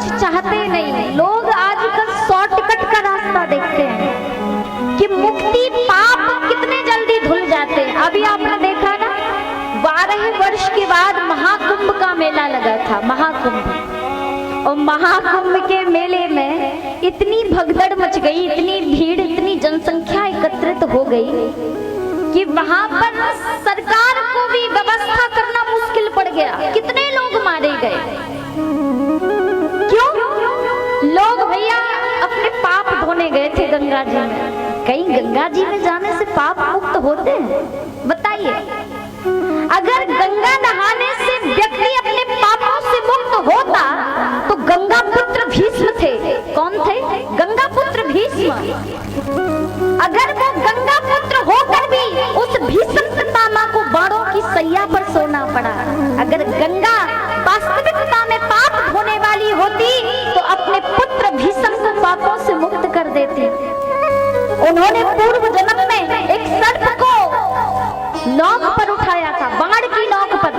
कुछ चाहते नहीं। लोग आजकल शॉर्टकट का रास्ता देखते हैं कि मुक्ति पाप कितने जल्दी धुल जाते हैं। अभी आपने देखा ना, 12 वर्ष के बाद महाकुंभ का मेला लगा था, महाकुंभ। और महाकुंभ के मेले में इतनी भगदड़ मच गई, इतनी भीड़, इतनी जनसंख्या एकत्रित हो गई कि वहां पर सरकार को भी व्यवस्था करना मुश्किल पड़ गया। कितने लोग मारे गए। क्यों? लोग भैया अपने पाप धोने गए थे गंगा जी में। कहीं गंगा जी में जाने से पाप मुक्त होते हैं? बताइए। अगर गंगा नहाने से व्यक्ति अपने पापों से मुक्त होता तो गंगा पुत्र भीष्म थे। कौन थे? गंगा पुत्र भीष्म। अगर वो गंगा पुत्र होकर भी उस भीष्म पितामह को बाणों की सैया पर सोना पड़ा। अगर गंगा वास्तविकता में पाप धोने वाली होती तो अपने पुत्र भीष्म को पापों से मुक्त कर देती। उन्होंने पूर्व जन्म में एक सर्प को नौक पर उठाया था, बाण की नौक पर,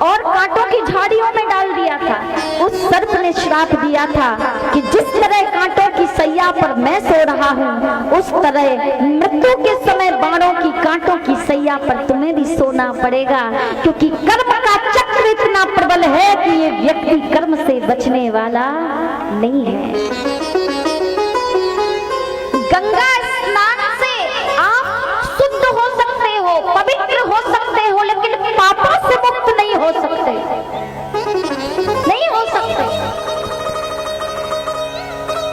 और कांटों की झाड़ियों में डाल दिया था। उस सर्प ने श्राप दिया था कि जिस तरह कांटों की सैया पर मैं सो रहा हूँ, उस तरह मृत्यु के समय बाणों की कांटों की सैया पर तुम्हें भी सोना पड़ेगा, क्योंकि कर्म का चक्र इतना प्रबल है कि ये व्यक्ति कर्म से बचने वाला नहीं है। गंगा स्नान से आप शुद्ध हो सकते हो, पवित्र हो सकते हो, लेकिन पापों से मुक्त नहीं हो सकते, नहीं हो सकते।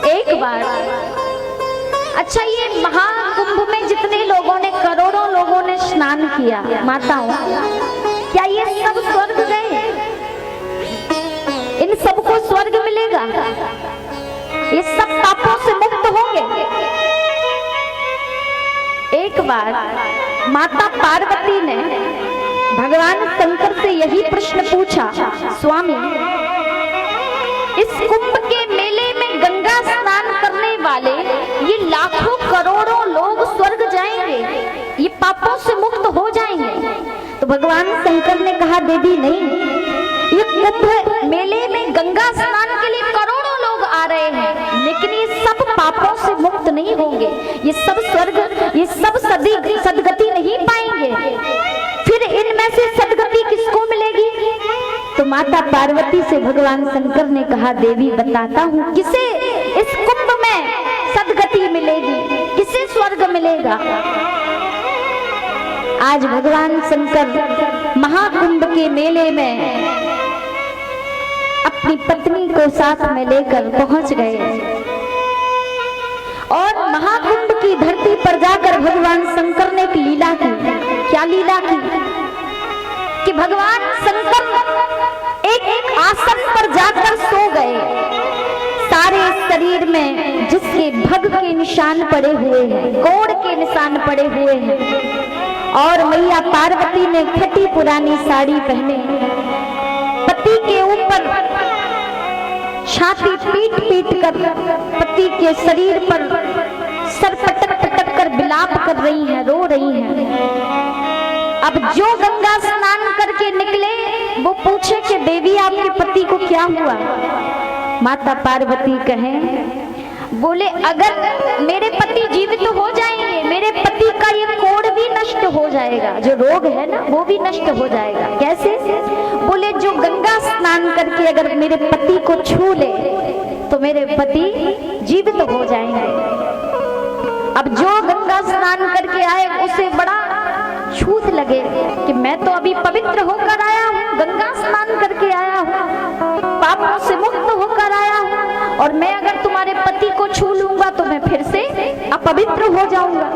एक बार, अच्छा, ये महाकुंभ में जितने लोगों ने, करोड़ों लोगों ने स्नान किया, माताओं, क्या ये सब स्वर्ग गए? इन सबको स्वर्ग मिलेगा? ये सब पापों से मुक्त होंगे? एक बार माता पार्वती ने भगवान शंकर से यही प्रश्न पूछा, स्वामी, इस कुंभ के मेले में गंगा स्नान करने वाले ये लाखों करोड़ों लोग स्वर्ग जाएंगे, ये पापों से मुक्त हो जाएंगे? तो भगवान शंकर ने कहा, देवी नहीं, ये कुंभ मेले में गंगा स्नान के लिए करोड़ों लोग आ रहे हैं, लेकिन ये सब पापों से मुक्त नहीं होंगे, ये सब स्वर्ग, ये सब सदगति नहीं पाएंगे। फिर इनमें से सदगति किसको मिलेगी? तो माता पार्वती से भगवान शंकर ने कहा, देवी बताता हूँ, किसे इस कुंभ में सदगति मिलेगी, किसे स्वर्ग मिलेगा। आज भगवान शंकर महाकुंभ के मेले में अपनी पत्नी को साथ में लेकर पहुंच गए और महाकुंभ की धरती पर जाकर भगवान शंकर ने एक लीला की। क्या लीला की? कि भगवान शंकर एक आसन पर जाकर सो गए। सारे शरीर में जिसके भग के निशान पड़े हुए हैं, कोड़ के निशान पड़े हुए हैं, और मैया पार्वती ने फटी पुरानी साड़ी पहने पति के ऊपर छाती पीट पीट कर पति के शरीर पर सर पटक पटक कर विलाप कर रही हैं, रो रही हैं। अब जो गंगा स्नान करके निकले वो पूछे कि देवी आपके पति को क्या हुआ? माता पार्वती कहें, बोले अगर मेरे पति जीवित हो जाएंगे, मेरे पति का ये कोढ़ भी नष्ट हो जाएगा, जो रोग है ना वो भी नष्ट हो जाएगा। कैसे? बोले जो गंगा स्नान करके अगर मेरे पति को छू ले तो मेरे पति जीवित हो जाएंगे। अब जो गंगा स्नान करके आए उसे बड़ा छूत लगे कि मैं तो अभी पवित्र होकर आया हूँ, गंगा स्नान करके आया हूँ, पापों से मुक्त होकर आया हूँ, और मैं अगर तुम्हारे पति को छू लूंगा तो मैं फिर से अपवित्र हो जाऊंगा।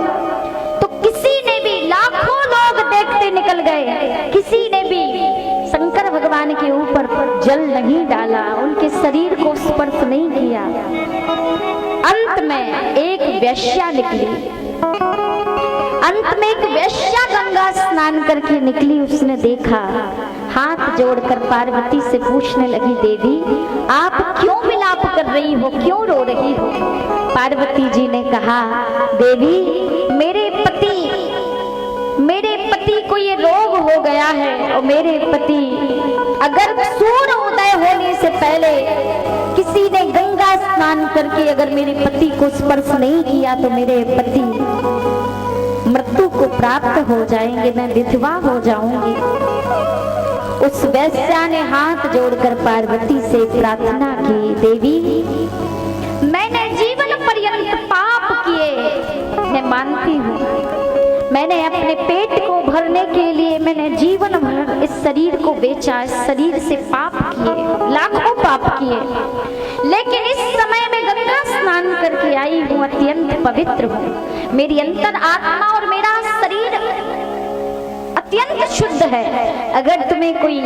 तो किसी ने भी, लाखों लोग देखते निकल गए, किसी ने भी शंकर भगवान के ऊपर जल नहीं डाला, उनके शरीर को स्पर्श नहीं किया। अंत में एक वेश्या निकली, अंत में एक वेश्या गंगा स्नान करके निकली। उसने देखा, हाथ जोड़कर पार्वती से पूछने लगी, देवी आप क्यों विलाप कर रही हो, क्यों रो रही हो? पार्वती जी ने कहा, देवी मेरे पति को ये रोग हो गया है, और मेरे पति अगर सूर्य उदय होने से पहले किसी ने गंगा स्नान करके अगर मेरे पति को स्पर्श नहीं किया तो मेरे पति मृत्यु को प्राप्त हो जाएंगे, मैं विधवा हो जाऊंगी। उस वैश्या ने हाथ जोड़कर पार्वती से प्रार्थना की, देवी मैंने जीवन पर्यंत पाप किए, मैं मानती हूँ। मैंने अपने पेट को भरने के लिए मैंने जीवन भर इस शरीर को बेचा, इस शरीर से पाप किए, लाखों पाप किए, लेकिन इस समय में गंगा स्नान करके आई हूँ, अत्यंत पवित्र हूँ। मेरी अंतर आत्मा और मेरा शरीर अत्यंत शुद्ध है। अगर तुम्हें कोई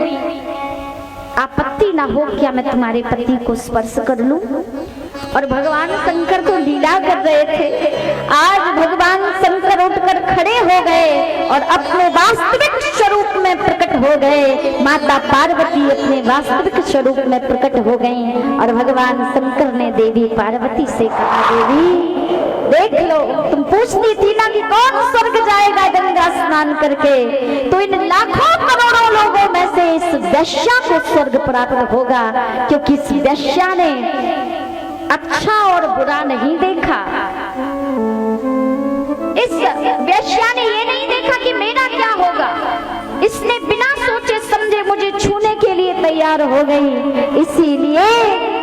आपत्ति ना हो, क्या मैं तुम्हारे पति को स्पर्श कर लूं? और भगवान शंकर तो लीला कर रहे थे। आज भगवान शंकर उठकर खड़े हो गए और अपने वास्तविक स्वरूप में प्रकट हो गए। माता पार्वती अपने वास्तविक स्वरूप में प्रकट हो गई और भगवान शंकर ने देवी पार्वती से कहा, देवी देख लो, तुम पूछती थी ना कि कौन स्वर्ग जाएगा गंगा स्नान करके, तो इन लाखों करोड़ों लोगों में से इस वैश्या को स्वर्ग प्राप्त होगा, क्योंकि इस वैश्या ने अच्छा और बुरा नहीं देखा। इस वैश्या ने ये नहीं देखा कि मेरा क्या होगा, इसने बिना सोचे समझे मुझे छूने के लिए तैयार हो गई। इसीलिए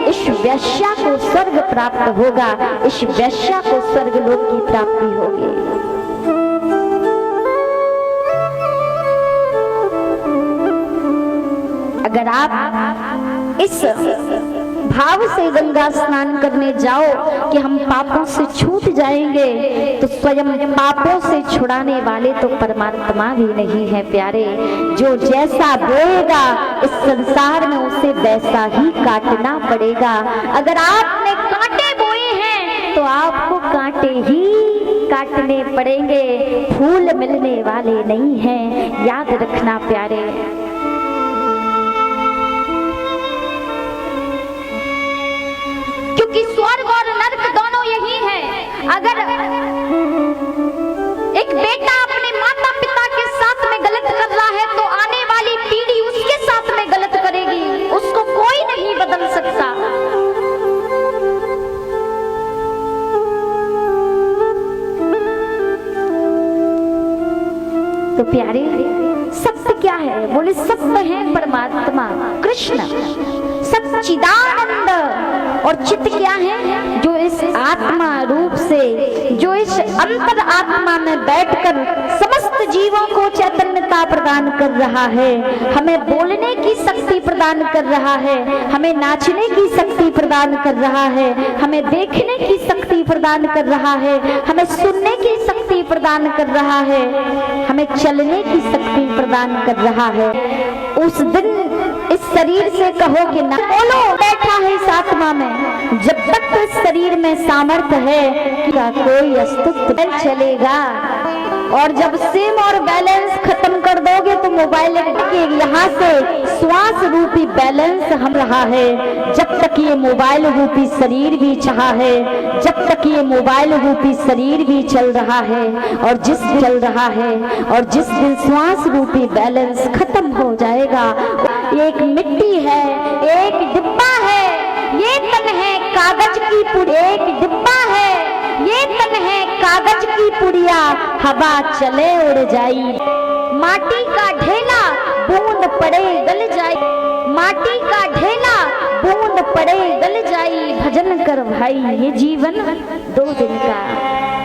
इस वैश्या को स्वर्ग प्राप्त होगा, इस वैश्या को स्वर्ग लोक की प्राप्ति होगी। अगर आप इस भाव से गंगा स्नान करने जाओ कि हम पापों से छूट जाएंगे, तो स्वयं पापों से छुड़ाने वाले तो परमात्मा भी नहीं है प्यारे। जो जैसा बोएगा इस संसार में उसे वैसा ही काटना पड़ेगा। अगर आपने कांटे बोए हैं तो आपको कांटे ही काटने पड़ेंगे, फूल मिलने वाले नहीं हैं, याद रखना प्यारे। क्योंकि स्वर्ग और नरक दोनों यही है। अगर एक बेटा अपने माता पिता के साथ में गलत कर रहा है तो आने वाली पीढ़ी उसके साथ में गलत करेगी, उसको कोई नहीं बदल सकता। तो प्यारे, सत्य क्या है? बोले सत्य है परमात्मा कृष्ण, सच्चिदानंद। और चित्त क्या है? जो इस आत्मा रूप से, जो इस अंतर आत्मा में बैठकर समस्त जीवों को चैतन्यता प्रदान कर रहा है, हमें बोलने की शक्ति प्रदान कर रहा है, हमें नाचने की शक्ति प्रदान कर रहा है, हमें देखने की शक्ति प्रदान कर रहा है, हमें सुनने की शक्ति प्रदान कर रहा है, हमें चलने की शक्ति प्रदान कर रहा है। उस दिन इस शरीर से कहो कि ना बोलो, बैठा है इस आत्मा में। जब तक तो इस शरीर में सामर्थ्य है क्या कोई अस्तित्व चलेगा। और जब सिम और बैलेंस खत्म कर दोगे तो मोबाइल के यहाँ से श्वास रूपी बैलेंस हम रहा है। जब तक ये मोबाइल रूपी शरीर भी चाहा है, जब तक ये मोबाइल रूपी शरीर भी चल रहा है और जिस चल रहा है, और जिस दिन श्वास रूपी बैलेंस खत्म हो जाएगा, एक मिट्टी है, एक डिब्बा है, ये तन है कागज की पुड़ी, एक डिब्बा है, ये तन है कागज की पुड़िया, हवा चले उड़ जाई। माटी का ढेला बूंद पड़े गल जाई, माटी का ढेला बूंद पड़े गल जाई। भजन कर भाई, ये जीवन 2 दिन का।